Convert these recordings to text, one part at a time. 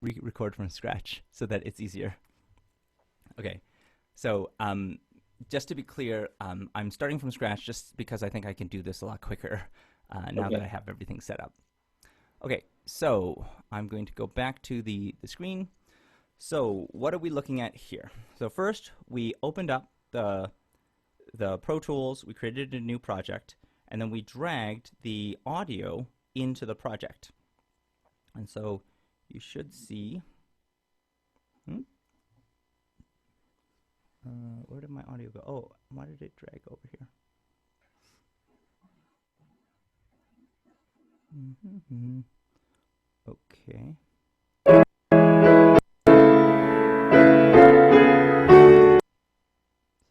re-record from scratch so that it's easier. Okay, so just to be clear, I'm starting from scratch just because I think I can do this a lot quicker now that I have everything set up. Okay, so I'm going to go back to the screen. So what are we looking at here? So first, we opened up the Pro Tools, we created a new project, and then we dragged the audio into the project. And so you should see, where did my audio go? Oh, why did it drag over here? Okay.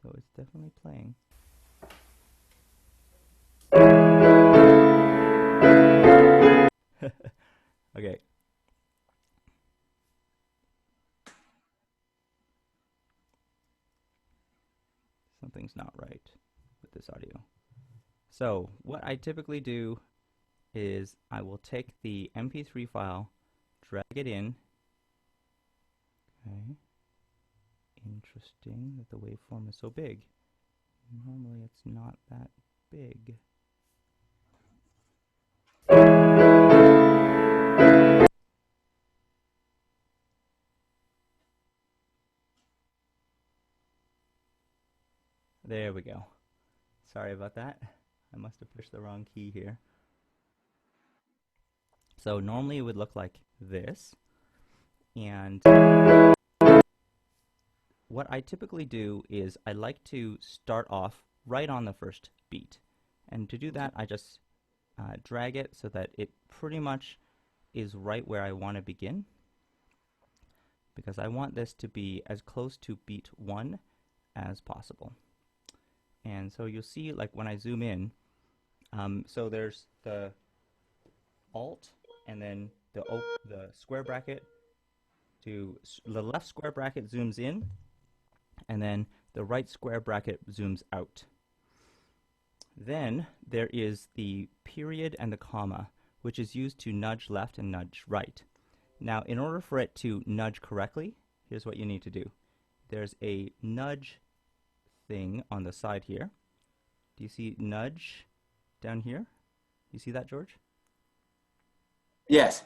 So it's definitely playing. Okay. Something's not right with this audio. So what I typically do is I will take the MP3 file, drag it in. Okay. Interesting that the waveform is so big. Normally it's not that big. There we go. Sorry about that. I must have pushed the wrong key here. So normally it would look like this. And what I typically do is I like to start off right on the first beat. And to do that, I just drag it so that it pretty much is right where I want to begin, because I want this to be as close to beat 1 as possible. And so you'll see, like when I zoom in, so there's the Alt and then the square bracket. The left square bracket zooms in, and then the right square bracket zooms out. Then there is the period and the comma, which is used to nudge left and nudge right. Now, in order for it to nudge correctly, here's what you need to do. There's a nudge thing on the side here. Do you see nudge down here? You see that, George? Yes.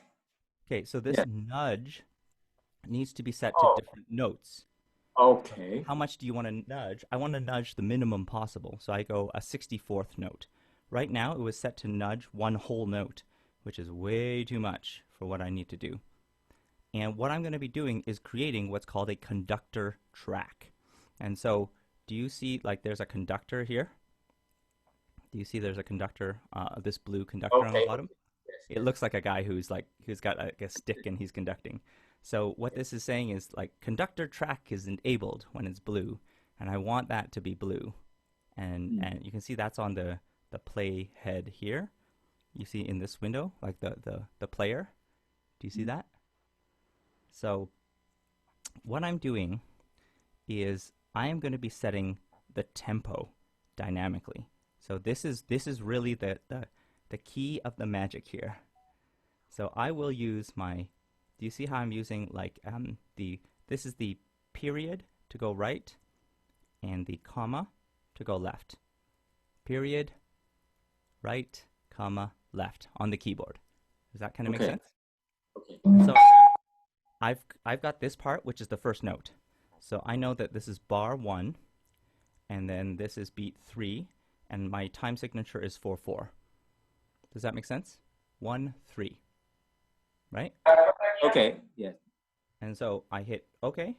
Okay, so this nudge needs to be set to different notes. Okay. How much do you want to nudge? I want to nudge the minimum possible, so I go a 64th note. Right now, it was set to nudge one whole note, which is way too much for what I need to do. And what I'm going to be doing is creating what's called a conductor track. And so, do you see, like, there's a conductor here? Do you see there's a conductor, this blue conductor on the bottom? Yes. It looks like a guy who's got a stick and he's conducting. So what this is saying is, like, conductor track is enabled when it's blue, and I want that to be blue. And you can see that's on the play head here. You see in this window, like the player. Do you see that? So what I'm doing is I am going to be setting the tempo dynamically. So this is really the key of the magic here. So I will use my, do you see how I'm using, like, this is the period to go right and the comma to go left. Period, right, comma, left on the keyboard. Does that kind of make sense? Okay. So I've got this part, which is the first note. So I know that this is bar 1, and then this is beat 3, and my time signature is 4/4. Does that make sense? 1, 3. Right? Okay. Yeah. And so I hit OK.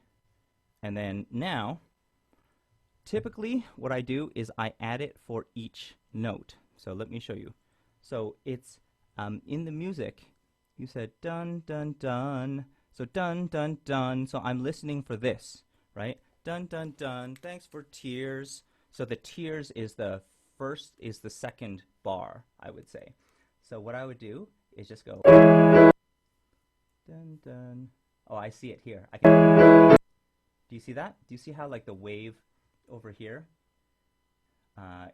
And then now, typically what I do is I add it for each note. So let me show you. So it's in the music, you said dun, dun, dun. So dun, dun, dun. So I'm listening for this, right? Dun, dun, dun. Thanks for tears. So the tears is the second bar, I would say. So what I would do is just go dun, dun. Oh, I see it here. I can. Do you see that? Do you see how, like, the wave over here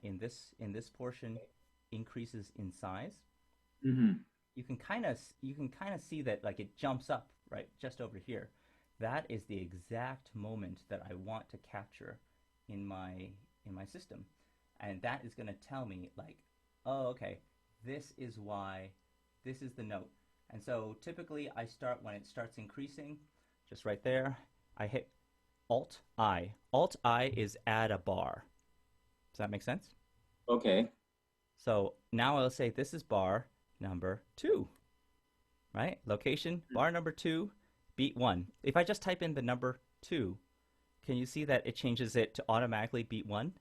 in this portion increases in size? Mm-hmm. You can kind of see that, like, it jumps up right, just over here. That is the exact moment that I want to capture in my system. And that is going to tell me like, oh, okay, this is why, this is the note. And so typically I start when it starts increasing, just right there, I hit Alt I. Alt I is add a bar. Does that make sense? Okay. So now I'll say this is bar number 2, right? Location, bar number 2, beat 1. If I just type in the number 2, can you see that it changes it to automatically beat 1,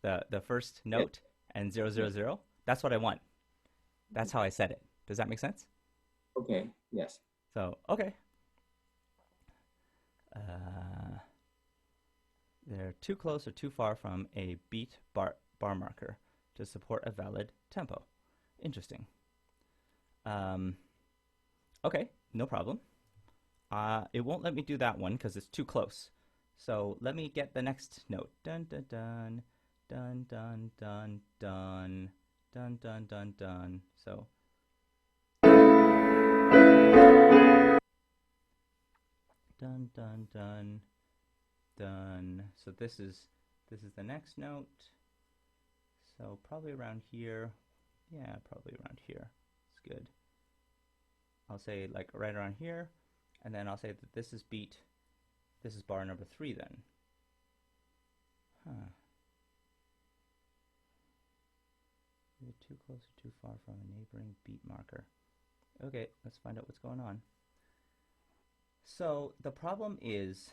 the first note, and 0, 0, 0? That's what I want. That's how I set it. Does that make sense? Okay. Yes. So, okay. They're too close or too far from a beat bar marker to support a valid tempo. Interesting. Okay, no problem. It won't let me do that one because it's too close. So let me get the next note. Dun dun dun dun dun dun dun dun dun dun dun. So dun dun dun dun. So this is the next note. So probably around here. Yeah, probably around here. It's good. I'll say like right around here, and then I'll say that this is bar number 3 then. Huh. Is it too close or too far from a neighboring beat marker? Okay, let's find out what's going on. So the problem is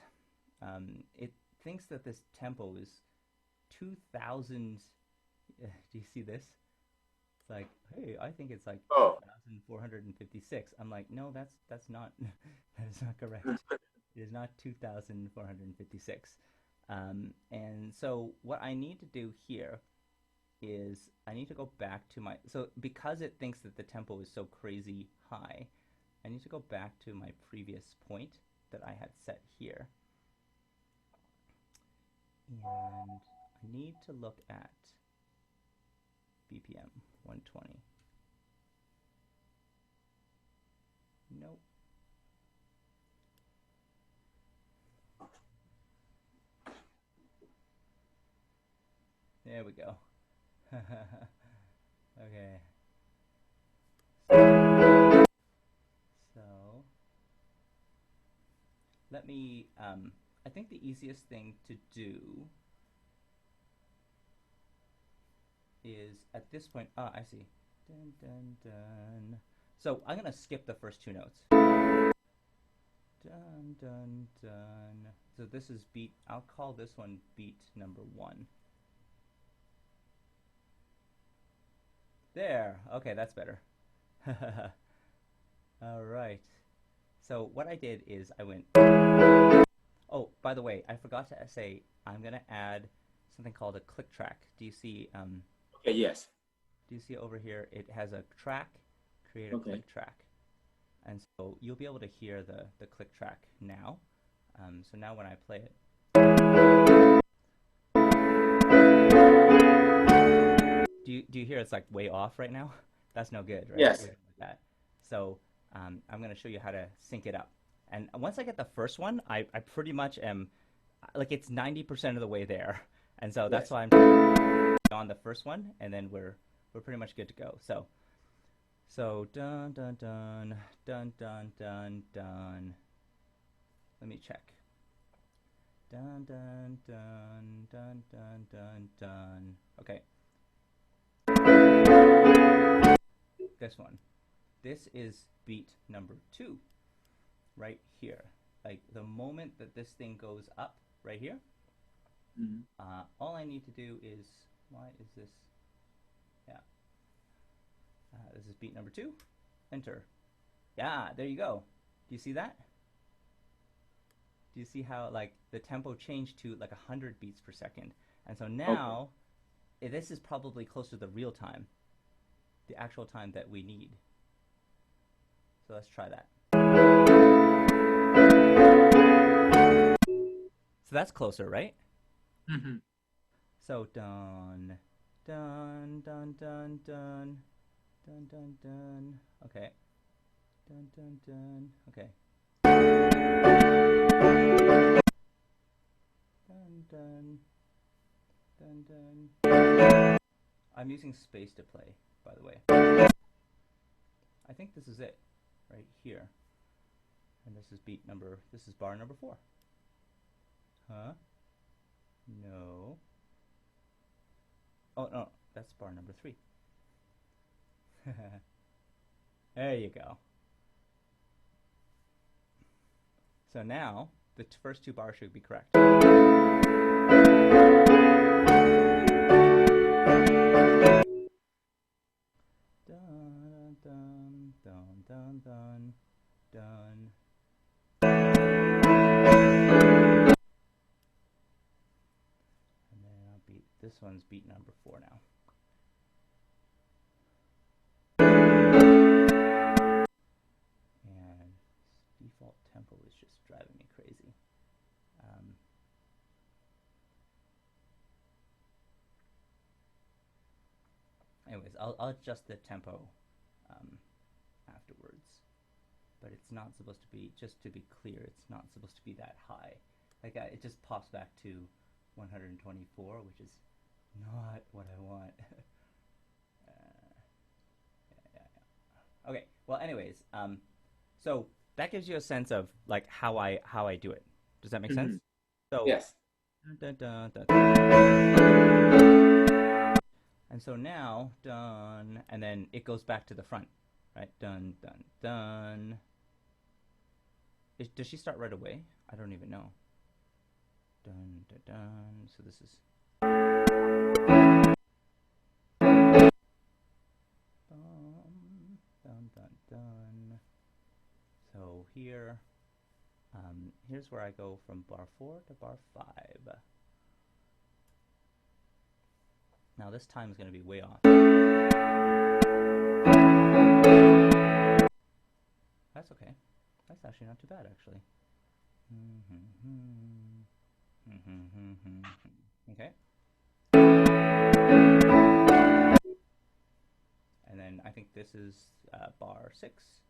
it thinks that this tempo is 2,000. Do you see this? It's like, hey, I think it's like 2,456. I'm like, no, that's not that is not correct. It is not 2,456. And so what I need to do here is I need to go back to my, so because it thinks that the tempo is so crazy high, I need to go back to my previous point that I had set here. And I need to look at BPM 120. Nope. There we go. Okay. So let me, I think the easiest thing to do is at this point, I see. Dun, dun, dun. So I'm going to skip the first 2 notes. Dun, dun, dun. So this is beat, I'll call this one beat number 1. There, okay, that's better. All right. So what I did is I went, oh, by the way, I forgot to say, I'm going to add something called a click track. Do you see, Okay. Yes. do you see over here, it has a track, create a click track. And so you'll be able to hear the click track now. So now when I play it, do you hear it's like way off right now? That's no good, right? Yes. Like that. So I'm going to show you how to sync it up. And once I get the first one, I pretty much am, like it's 90% of the way there. And so that's why I'm on the first one, and then we're pretty much good to go. So dun dun dun dun dun dun dun. Let me check. Dun dun dun dun dun dun dun. Okay. This one. This is beat number 2, right here. Like the moment that this thing goes up, right here. All I need to do is, why is this? Yeah. This is beat number 2. Enter. Yeah, there you go. Do you see that? Do you see how like the tempo changed to like 100 beats per second? And so now, this is probably closer to the real time, the actual time that we need. So let's try that. So that's closer, right? Mm-hmm. So dun dun dun dun dun dun dun dun. Okay. Dun dun dun. Okay. dun, dun. I'm using space to play, by the way. I think this is it, right here. And this is this is bar number 4. Huh? No. Oh, no, that's bar number 3. There you go. So now, the first 2 bars should be correct. Dun, dun, dun, dun, dun, dun. And then I'll beat, this one's beat number 4 now. And default tempo is just driving me crazy. Anyways, I'll adjust the tempo afterwards. But it's not supposed to be, just to be clear, it's not supposed to be that high. Like it just pops back to 124, which is not what I want. Okay, well anyways, so that gives you a sense of like how I do it. Does that make sense? So Yes. dun, dun, dun, and so now dun, and then it goes back to the front, right? Dun dun dun. Does she start right away? I don't even know. Dun dun dun. So this is dun dun dun. So here, here's where I go from bar 4 to bar 5. Now this time is going to be way off. That's okay. That's actually not too bad, actually. Okay. And then I think this is bar 6.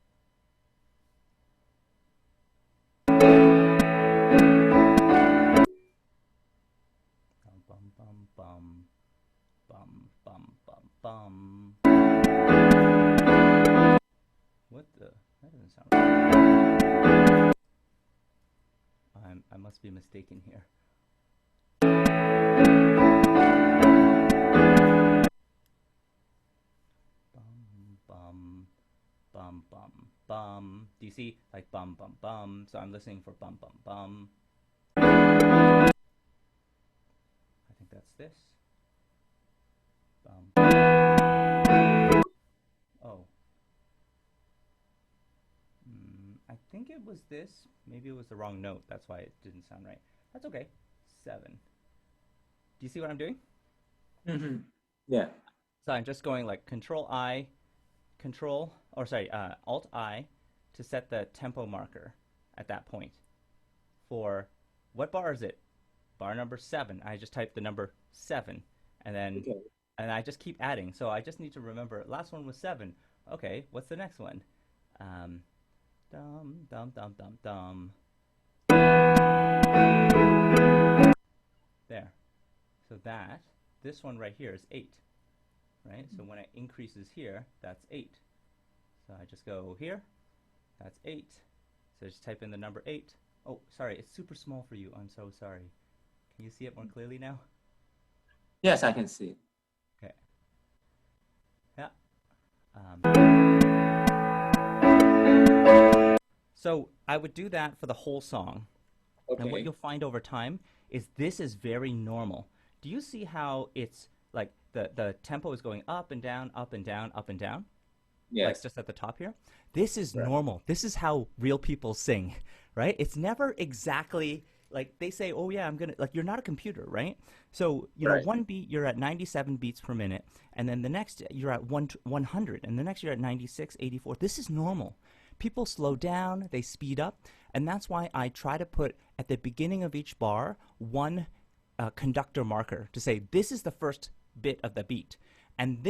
Bum bum bum bum bum bum bum. What the? That doesn't sound right. I must be mistaken here. Bum bum bum bum bum. Do you see? Like bum bum bum. So I'm listening for bum bum bum. I think that's this. Bum. Oh. I think it was this. Maybe it was the wrong note. That's why it didn't sound right. That's okay. 7. Do you see what I'm doing? Yeah. So I'm just going like Alt-I to set the tempo marker at that point. For what bar is it? Bar number 7. I just type the number 7, and then and I just keep adding. So I just need to remember. Last one was 7. Okay, what's the next one? Dum dum dum dum dum. There. So this one right here is 8, right? So when it increases here, that's 8. So I just go here. That's 8. So just type in the number 8. Oh, sorry, it's super small for you. I'm so sorry. Can you see it more clearly now? Yes, I can see. Okay. Yeah. So I would do that for the whole song. Okay. And what you'll find over time is this is very normal. Do you see how it's like the tempo is going up and down, up and down, up and down? Yes. Like just at the top here? This is normal. This is how real people sing, right? It's never exactly like they say, oh yeah, I'm going to, like you're not a computer, right? So, you know, one beat, you're at 97 beats per minute. And then the next, you're at 100. And the next, you're at 96, 84. This is normal. People slow down, they speed up. And that's why I try to put at the beginning of each bar one conductor marker to say this is the first bit of the beat. And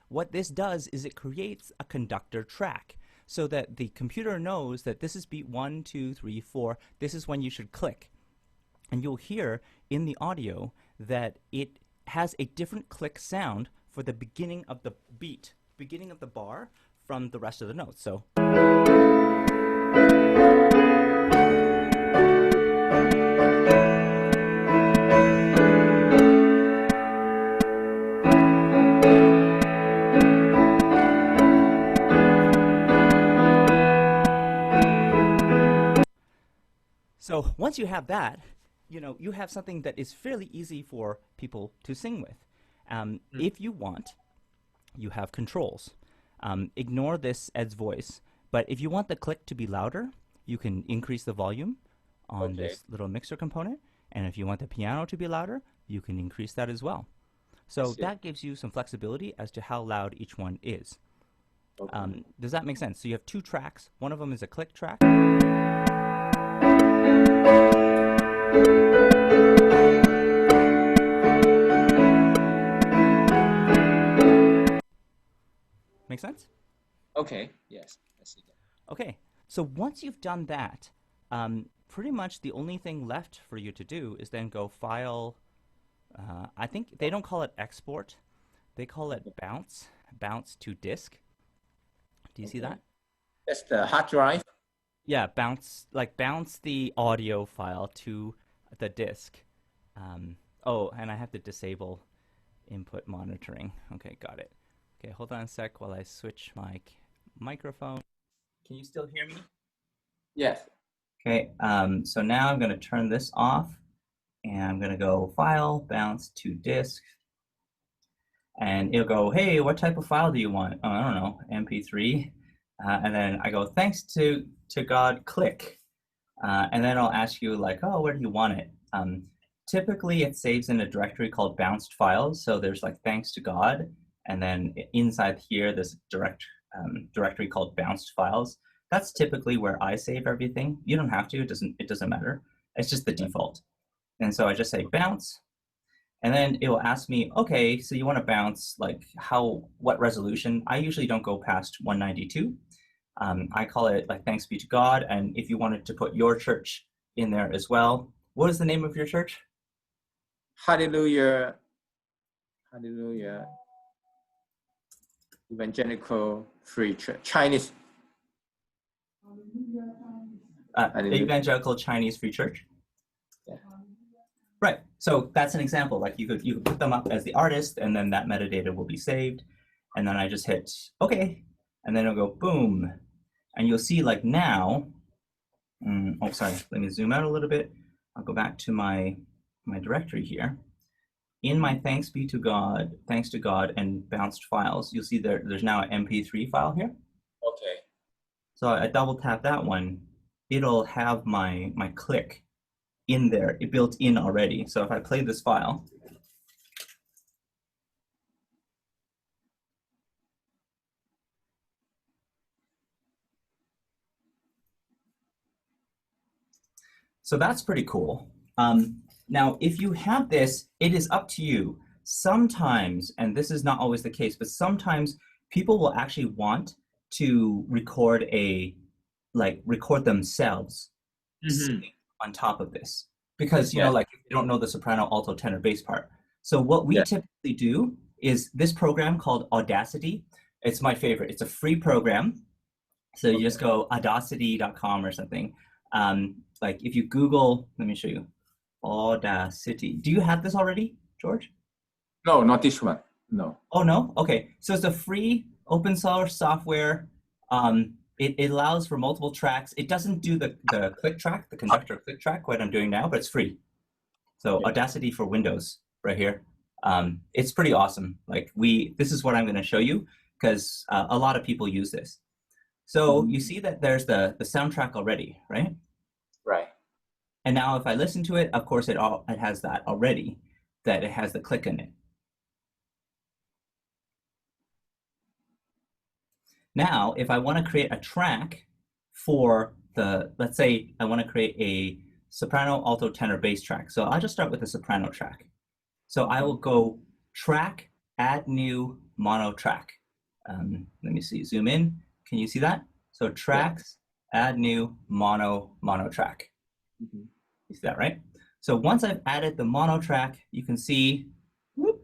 what this does is it creates a conductor track so that the computer knows that this is beat 1, 2, 3, 4. This is when you should click. And you'll hear in the audio that it has a different click sound for the beginning of the beat, beginning of the bar from the rest of the notes. So So once you have that, you have something that is fairly easy for people to sing with. If you want, you have controls. Ignore this Ed's voice, but if you want the click to be louder, you can increase the volume on this little mixer component. And if you want the piano to be louder, you can increase that as well. So that gives you some flexibility as to how loud each one is. Okay. Does that make sense? So you have two tracks. One of them is a click track. Make sense? Okay. Yes, I see that. Okay. So once you've done that, pretty much the only thing left for you to do is then go File. I think they don't call it export. They call it bounce to disk. Do you see that? That's the hard drive. Yeah, bounce the audio file to the disk. Oh, and I have to disable input monitoring. Okay, got it. Okay, hold on a sec while I switch my microphone. Can you still hear me? Yes. Okay, so now I'm going to turn this off, and I'm going to go File, Bounce to Disk, and it'll go, hey, what type of file do you want? Oh, I don't know, MP3. And then I go, thanks to God, click. And then I'll ask you like, oh, where do you want it? Typically, it saves in a directory called bounced files. So there's like thanks to God. And then inside here, there's a directory called bounced files. That's typically where I save everything. You don't have to, it doesn't matter. It's just the default. And so I just say bounce. And then it will ask me, okay, so you want to bounce like what resolution? I usually don't go past 192. I call it like thanks be to God. And if you wanted to put your church in there as well, what is the name of your church? Hallelujah. Hallelujah. Evangelical Free Church. Chinese. Evangelical Chinese Free Church. Yeah. Right. So that's an example. Like you could put them up as the artist, and then that metadata will be saved. And then I just hit OK, and then it'll go boom, and you'll see like now. Oh, sorry. Let me zoom out a little bit. I'll go back to my directory here. In my thanks to God, and bounced files, you'll see there's now an MP3 file here. Okay. So I double tap that one. It'll have my click in there, built in already. So if I play this file, so that's pretty cool. Now, if you have this, it is up to you. Sometimes, and this is not always the case, but sometimes people will actually want to record themselves on top of this. Because, you know, like you don't know the soprano, alto, tenor, bass part. So what we typically do is this program called Audacity. It's my favorite. It's a free program. So you just go audacity.com or something. Like if you Google, let me show you, Audacity. Do you have this already, George? No, not this one. No. Oh, no? Okay. So it's a free open source software. It allows for multiple tracks. It doesn't do the click track, the conductor click track, what I'm doing now, but it's free. So Audacity for Windows right here. It's pretty awesome. Like this is what I'm going to show you because a lot of people use this. So you see that there's the soundtrack already, right? Right. And now if I listen to it, of course, it has that already, that it has the click in it. Now, if I want to create a track for let's say I want to create a soprano, alto, tenor, bass track. So I'll just start with the soprano track. So I will go track, add new, mono track. Let me see, zoom in. Can you see that? So tracks, add new, mono track. You see that, right? So once I've added the mono track, you can see, whoop,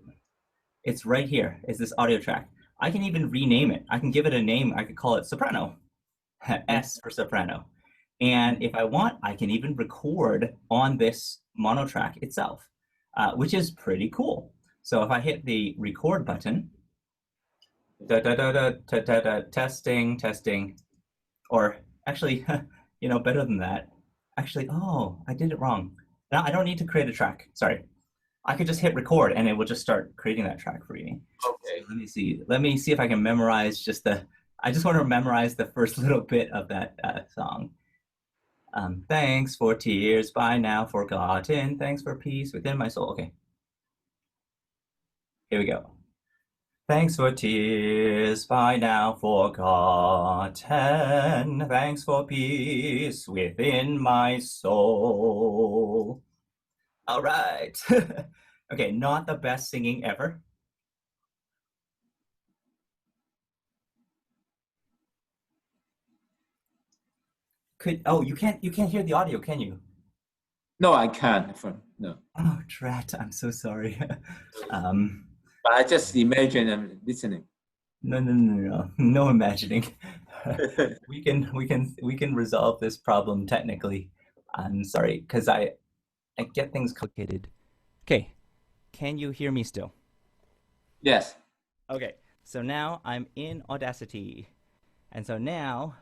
It's right here. It's this audio track. I can even rename it. I can give it a name. I could call it Soprano, S for Soprano. And if I want, I can even record on this mono track itself, which is pretty cool. So if I hit the record button, testing, testing, or actually, better than that. Actually, oh, I did it wrong. Now I don't need to create a track. Sorry. I could just hit record and it will just start creating that track for me. Okay. So let me see. Let me see if I can memorize I just want to memorize the first little bit of that song. Thanks for tears by now forgotten. Thanks for peace within my soul. Okay. Here we go. Thanks for tears by now forgotten. Thanks for peace within my soul. All right. Okay, not the best singing ever. You can't hear the audio, can you? No, I can't. No. Oh, drat! I'm so sorry. But I just imagine I'm listening. No imagining. we can resolve this problem technically. I'm sorry, because I get things complicated. Okay, can you hear me still? Yes. Okay, so now I'm in Audacity, and so now,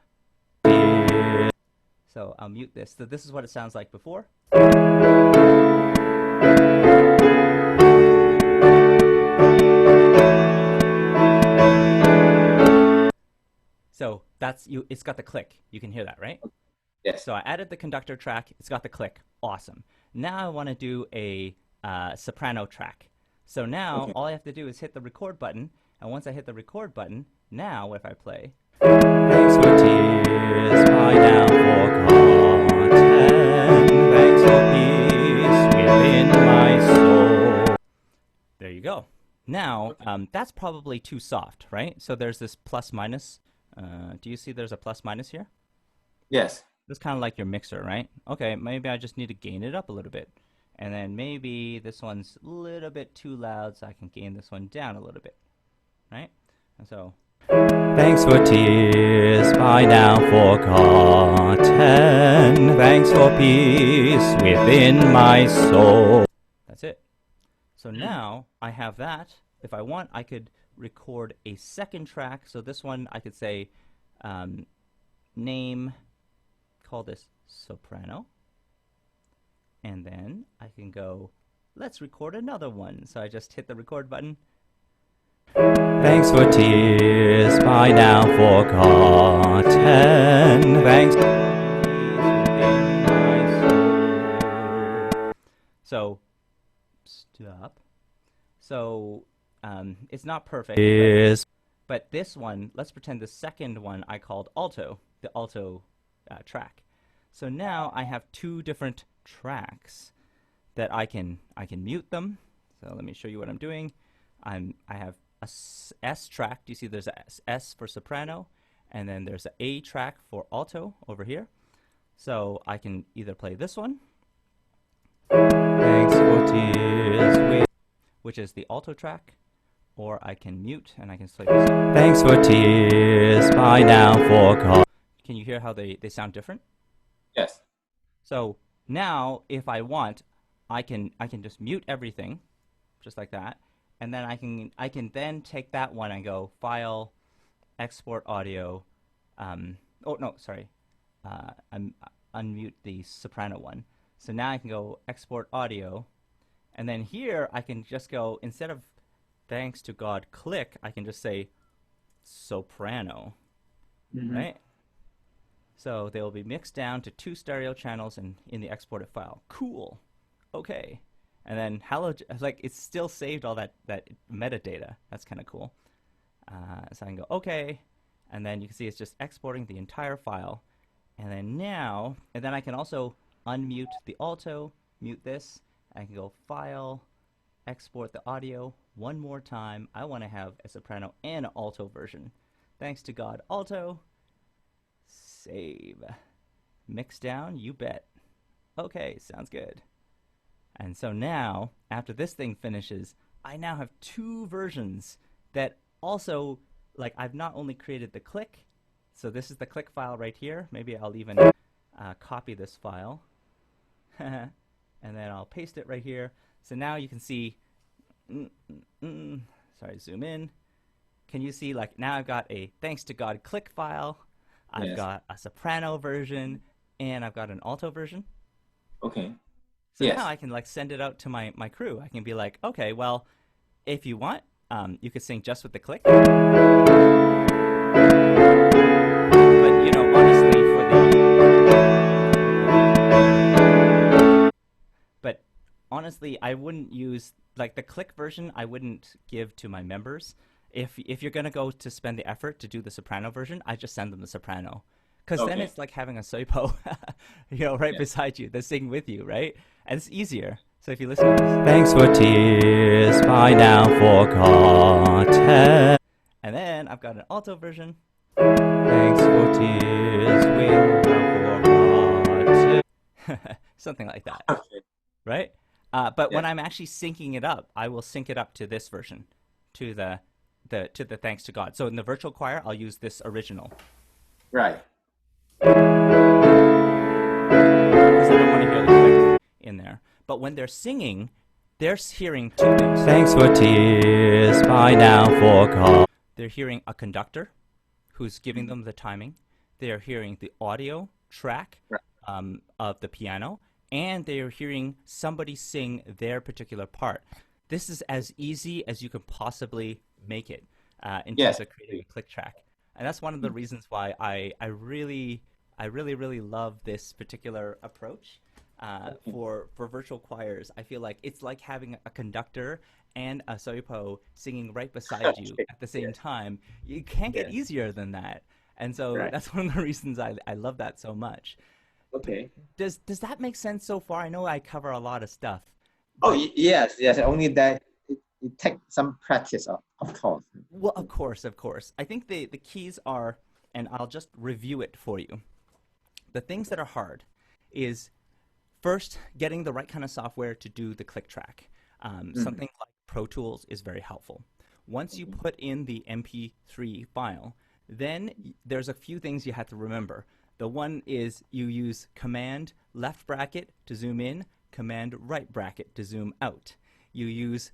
so I'll mute this. So this is what it sounds like before. So that's you. It's got the click. You can hear that, right? Yes. So I added the conductor track. It's got the click. Awesome. Now I want to do a soprano track. So now all I have to do is hit the record button. And once I hit the record button, now if I play, thanks for tears by now forgotten. Thanks for peace within my soul. There you go. Now, that's probably too soft, right? So there's this plus minus. Do you see there's a plus minus here? Yes. It's kind of like your mixer, right? Okay, maybe I just need to gain it up a little bit. And then maybe this one's a little bit too loud, so I can gain this one down a little bit, right? And so, thanks for tears by now forgotten. Thanks for peace within my soul. That's it. So now I have that. If I want, I could record a second track. So this one I could say call this Soprano. And then I can go, let's record another one. So I just hit the record button. Thanks for tears by now forgotten. Thanks for peace within my soul. So, stop. So, it's not perfect. But this one, let's pretend the second one I called Alto, the Alto track. So now I have two different tracks that I can mute them. So let me show you what I'm doing. I have a S track. Do you see there's a S for soprano, and then there's an A track for alto over here. So I can either play this one, Thanks for tears, which is the alto track, or I can mute and I can play this. Thanks for tears by now forgotten. Can you hear how they sound different? Yes. So now, if I want, I can just mute everything, just like that, and then I can then take that one and go File, Export Audio. Oh no, sorry, I'm unmute the soprano one. So now I can go Export Audio, and then here I can just go, instead of Thanks to God click, I can just say Soprano, right? So they will be mixed down to 2 stereo channels in the exported file. Cool. Okay. And then it's still saved all that metadata. That's kind of cool. So I can go okay, and then you can see it's just exporting the entire file. And then I can also unmute the alto, mute this. I can go File, Export the audio one more time. I want to have a soprano and an alto version. Thanks to God, alto. Save. Mix down, you bet. Okay, sounds good. And so now, after this thing finishes, I now have two versions that also, like, I've not only created the click, so this is the click file right here. Maybe I'll even copy this file, and then I'll paste it right here. So now you can see, sorry, zoom in. Can you see, like, now I've got a thanks to God click file, I've Yes. got a soprano version, and I've got an alto version. Okay. So now Yes. I can like send it out to my crew. I can be like, okay, well, if you want, you could sing just with the click. But you know, honestly, but honestly, I wouldn't use like the click version. I wouldn't give to my members. If you're gonna go to spend the effort to do the soprano version, I just send them the soprano, because then Okay. it's like having a soipo, right Yes. beside you, that's singing with you, right? And it's easier. So if you listen to this, thanks for tears by now forgotten, and then I've got an alto version. Thanks for tears we now forgotten, something like that, Okay. right? But when Yes. I'm actually syncing it up, I will sync it up to this version, to the thanks to God. So in the virtual choir, I'll use this original Right. because I don't want to hear the click in there. But when they're singing, they're hearing two things. Thanks for tears by now forgot. They're hearing a conductor who's giving them the timing. They are hearing the audio track Right. of the piano, and they are hearing somebody sing their particular part. This is as easy as you can possibly make it in terms Yes. of creating a click track, and that's one of the reasons why I really love this particular approach Okay. for virtual choirs. I feel like it's like having a conductor and a soipo singing right beside you Okay. at the same Yes. time. You can't get Yes. easier than that. And so Right. that's one of the reasons I love that so much. But Okay. does that make sense so far? I know I cover a lot of stuff, Oh, but yes, yes. Only that it takes some practice, of course. well, of course, of course. I think the keys are, and I'll just review it for you. The things that are hard is first getting the right kind of software to do the click track. Mm. Something like Pro Tools is very helpful. Once you Okay. put in the MP3 file, then there's a few things you have to remember. The one is you use command left bracket to zoom in, command right bracket to zoom out. You use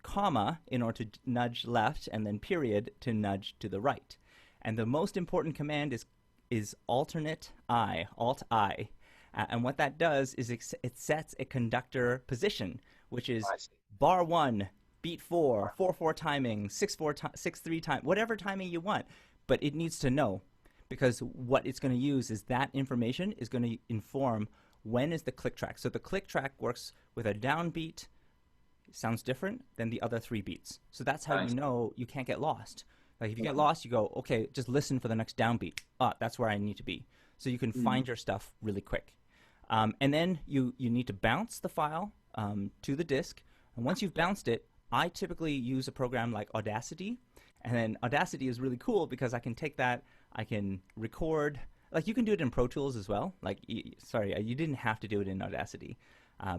comma in order to nudge left, and then period to nudge to the right. And the most important command is alternate I, alt I. And what that does is it sets a conductor position, which is I see. bar one, beat four, 4/4 timing, 6/4, 6/3 time, whatever timing you want. But it needs to know, because what it's going to use is that information is going to inform when is the click track. So the click track works with a downbeat, sounds different than the other three beats. So that's how I you see. know you can't get lost. Like if you get Okay. lost, you go, okay, just listen for the next downbeat. Ah, that's where I need to be. So you can Mm. find your stuff really quick. And then you need to bounce the file to the disk. And once you've Yeah. bounced it, I typically use a program like Audacity. And then Audacity is really cool because I can take that, I can record. Like you can do it in Pro Tools as well. Like, sorry, you didn't have to do it in Audacity.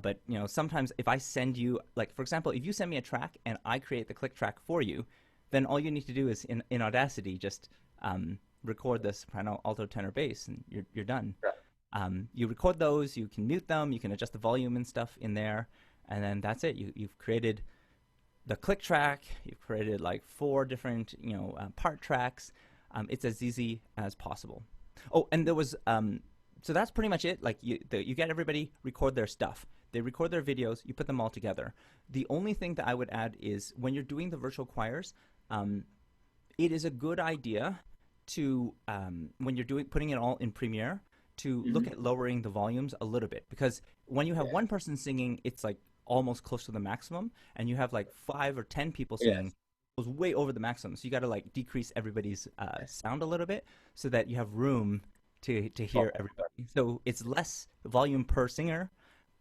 But you know, sometimes if I send you, like for example, if you send me a track and I create the click track for you, then all you need to do is in Audacity just record the soprano, alto, tenor, bass, and you're done. Right. You record those, you can mute them, you can adjust the volume and stuff in there, and then that's it. You've created the click track, you've created like 4 different part tracks. It's as easy as possible. Oh, and there was so that's pretty much it. Like you get everybody record their stuff. They record their videos. You put them all together. The only thing that I would add is when you're doing the virtual choirs, it is a good idea to when you're putting it all in Premiere to look Mhm. at lowering the volumes a little bit, because when you have Yes. one person singing, it's like almost close to the maximum, and you have like 5 or 10 people singing, Yes. it goes way over the maximum. So you got to like decrease everybody's Yes. sound a little bit so that you have room to Oh, hear everybody. So it's less volume per singer,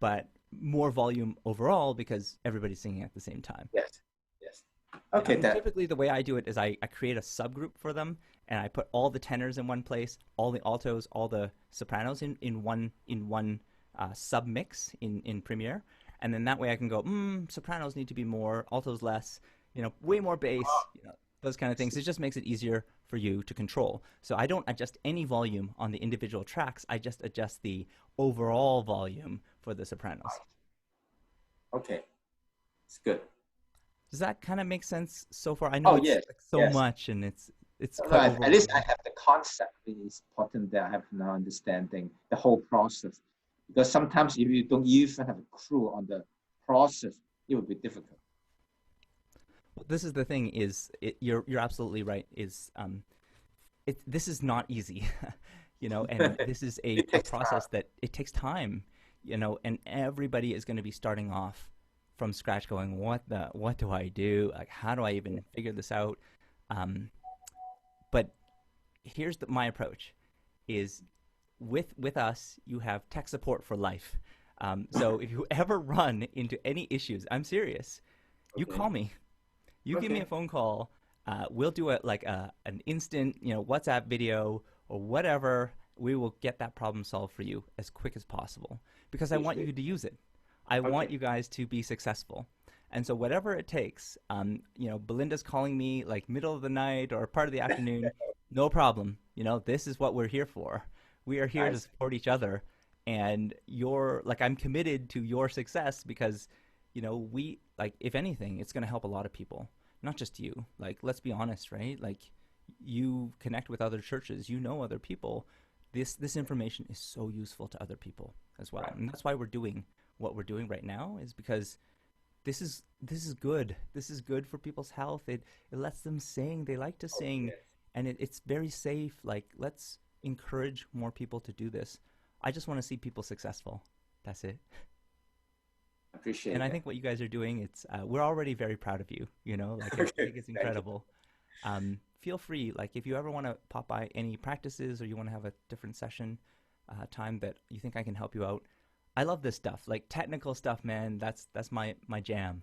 but more volume overall because everybody's singing at the same time. yes. Yes. Okay, And then. typically, the way I do it is I create a subgroup for them, and I put all the tenors in one place, all the altos, all the sopranos in one sub mix in Premiere, and then that way I can go, sopranos need to be more, altos less, way more bass, those kind of things. It just makes it easier for you to control. So I don't adjust any volume on the individual tracks. I just adjust the overall volume for the sopranos. Okay, it's good. Does that kind of make sense so far? I know Oh, it's yes, like so yes. much and it's No, no, quite at least I overwhelming. have the concept. It is important that I have now understanding the whole process. Because sometimes if you don't even have a clue on the process, it will be difficult. This is the thing is you're absolutely right is this is not easy, and this is a, It a takes time. process that it takes time, and everybody is going to be starting off from scratch going, what do I do? Like, how do I even figure this out? Um, but here's my approach is with us, you have tech support for life. So if you ever run into any issues, I'm serious, you Okay. call me. You give me a Okay. phone call. We'll do it like an instant, WhatsApp video or whatever. We will get that problem solved for you as quick as possible because I want Appreciate you it. to use it. I want Okay. you guys to be successful. And so whatever it takes, Belinda's calling me like middle of the night or part of the afternoon, no problem. This is what we're here for. We are here I to see. support each other. And I'm committed to your success because, we like, if anything, it's going to help a lot of people, not just you. Like, let's be honest, right? Like, you connect with other churches, other people. This information is so useful to other people as well, Right. and that's why we're doing what we're doing right now is because this is good. This is good for people's health. It lets them sing. They like to Oh, sing, yes. and it's very safe. Like, let's encourage more people to do this. I just want to see people successful. That's it. And Appreciate I that. think what you guys are doing, it's we're already very proud of you. Like, I Okay. think it's Thank you. incredible. Feel free, like, if you ever want to pop by any practices or you want to have a different session time that you think I can help you out. I love this stuff, like technical stuff, man. That's my jam.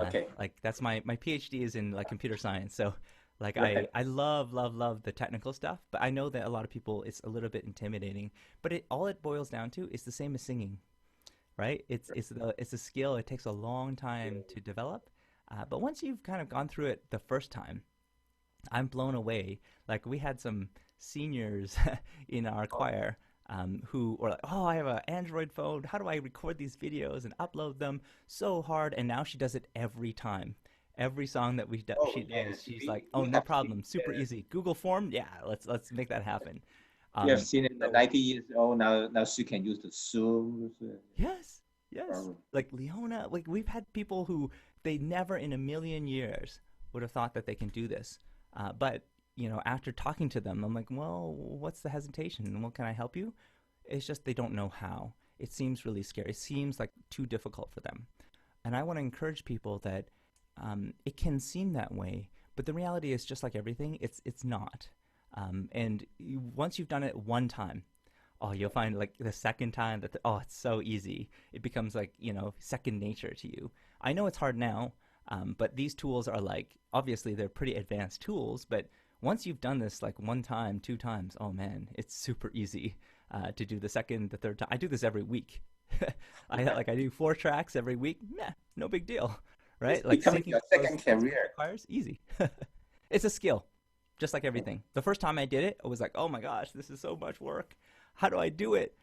Okay. Like, that's my PhD is in like computer science, so like I Right. I love the technical stuff. But I know that a lot of people it's a little bit intimidating. But it boils down to is the same as singing, right? It's a skill. It takes a long time to develop. But once you've kind of gone through it the first time, I'm blown away. Like, we had some seniors in our Oh, choir who were like, "Oh, I have an Android phone. How do I record these videos and upload them?" So hard, and now she does it every time. Every song that oh she does, yes. she's We like, "Oh, we no have seen problem, super that. easy. Google Form, yeah, let's make that happen." We have seen it. The So 90 years old now. She can use the Zoom. yes, yes. Problem. Like Leona, like we've had people who they never in a million years would have thought that they can do this. But, after talking to them, I'm like, well, what's the hesitation? And what can I help you? It's just they don't know how. It seems really scary. It seems like too difficult for them. And I want to encourage people that it can seem that way, but the reality is just like everything, it's not. And once you've done it one time, oh, you'll find like the second time that oh, it's so easy. It becomes like second nature to you. I know it's hard now, but these tools are like obviously they're pretty advanced tools. But once you've done this like one time, two times, oh man, it's super easy to do the second, the third time. I do this every week. I do 4 tracks every week. Yeah, no big deal, It's right? Like becoming syncing your those second career. specific choirs, easy. It's a skill, just like everything. The first time I did it, I was like, oh my gosh, this is so much work. How do I do it?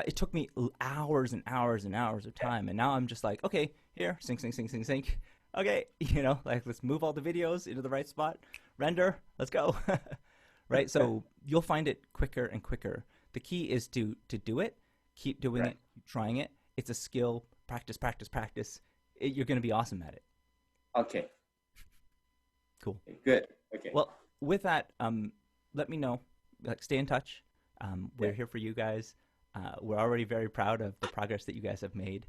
It took me hours and hours and hours of time. And now I'm just like, okay, here, sync, sync, sync, sync, sync. Okay, like let's move all the videos into the right spot, render, let's go. Right? So you'll find it quicker and quicker. The key is to do it, keep doing Right. it, keep trying it. It's a skill, practice, practice, practice. You're going to be awesome at it. Okay. Cool. Good. Okay. Well, with that, let me know. Like, stay in touch. Yeah. We're here for you guys. We're already very proud of the progress that you guys have made,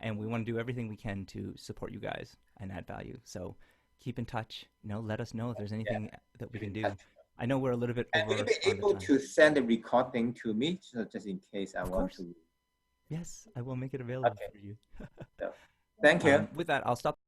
and we want to do everything we can to support you guys and add value. So keep in touch. Let us know if there's Yeah. anything that we Keep can in do. touch. I know we're a little bit And will you over be on the able time. to send the recording to me, so just in case I Of want course. to? Yes, I will make it available Okay. for you. So, thank you. With that, I'll stop.